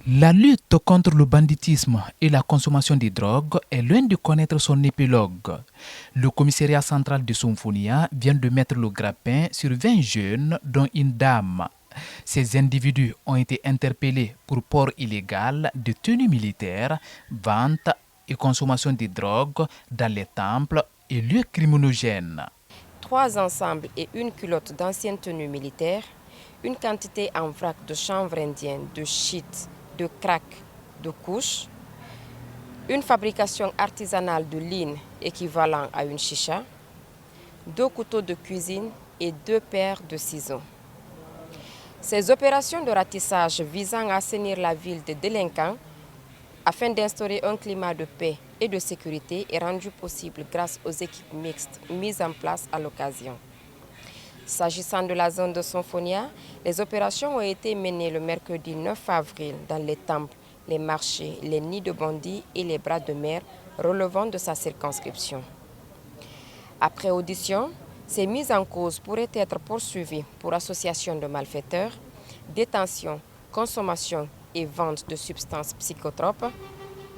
La lutte contre le banditisme et la consommation de drogue est loin de connaître son épilogue. Le commissariat central de Somfonia vient de mettre le grappin sur 20 jeunes, dont une dame. Ces individus ont été interpellés pour port illégal de tenues militaires, vente et consommation de drogue dans les temples et lieux criminogènes. 3 ensembles et une culotte d'anciennes tenues militaires, une quantité en vrac de chanvre indienne, de shit, de crack, de couches, une fabrication artisanale de ligne équivalent à une chicha, 2 couteaux de cuisine et 2 paires de ciseaux. Ces opérations de ratissage visant à assainir la ville des délinquants afin d'instaurer un climat de paix et de sécurité est rendu possible grâce aux équipes mixtes mises en place à l'occasion. S'agissant de la zone de Somfonia, les opérations ont été menées le mercredi 9 avril dans les temples, les marchés, les nids de bandits et les bras de mer relevant de sa circonscription. Après audition, ces mises en cause pourraient être poursuivies pour association de malfaiteurs, détention, consommation et vente de substances psychotropes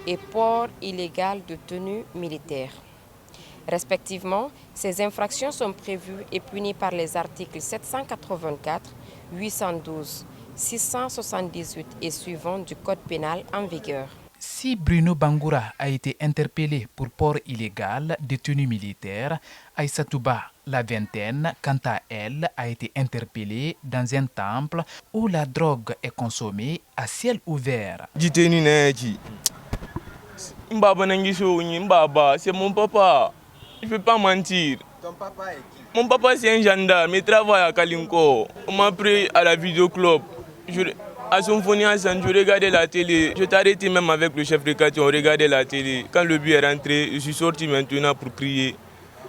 et port illégal de tenues militaires. Respectivement, ces infractions sont prévues et punies par les articles 784, 812, 678 et suivants du Code pénal en vigueur. Si Bruno Bangoura a été interpellé pour port illégal de tenues militaires, Aïsatouba, la vingtaine, quant à elle, a été interpellée dans un temple où la drogue est consommée à ciel ouvert. C'est mon papa. Je ne peux pas mentir. Ton papa est qui? Mon papa c'est un gendarme, il travaille à Kalinko. On m'a pris à la vidéoclub. À Somfonia, je regardais la télé. Je t'ai arrêté même avec le chef de quartier, on regardait la télé. Quand le but est rentré, je suis sorti maintenant pour crier.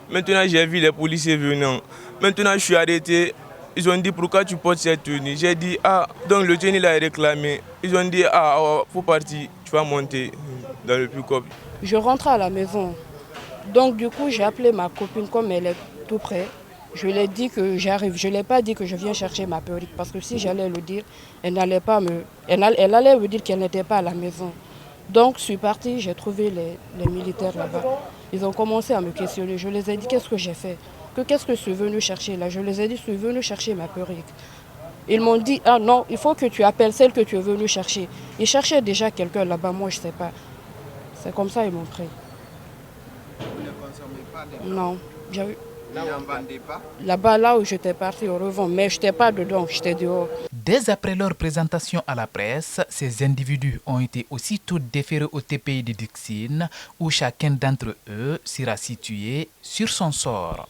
Maintenant j'ai vu les policiers venant. Maintenant je suis arrêté. Ils ont dit pourquoi tu portes cette tenue. J'ai dit donc le tenue là est réclamé. Ils ont dit faut partir, tu vas monter dans le pick-up. Je rentre à la maison. Donc du coup, j'ai appelé ma copine comme elle est tout près. Je lui ai dit que j'arrive. Je ne l'ai pas dit que je viens chercher ma perruque parce que si j'allais le dire, elle allait me dire qu'elle n'était pas à la maison. Donc je suis partie, j'ai trouvé les militaires là-bas. Ils ont commencé à me questionner. Je les ai dit qu'est-ce que j'ai fait, qu'est-ce que je suis venu chercher là. Je les ai dit je suis venu chercher ma perruque. Ils m'ont dit non, il faut que tu appelles celle que tu es venu chercher. Ils cherchaient déjà quelqu'un là-bas, moi je ne sais pas. C'est comme ça ils m'ont pris. Vous ne consommez pas de drogue? Non. Là où on ne vendait pas? Là-bas, là où j'étais partie au revend, mais je n'étais pas dedans, j'étais dehors. Dès après leur présentation à la presse, ces individus ont été aussitôt déférés au TPI de Dixine, où chacun d'entre eux sera situé sur son sort.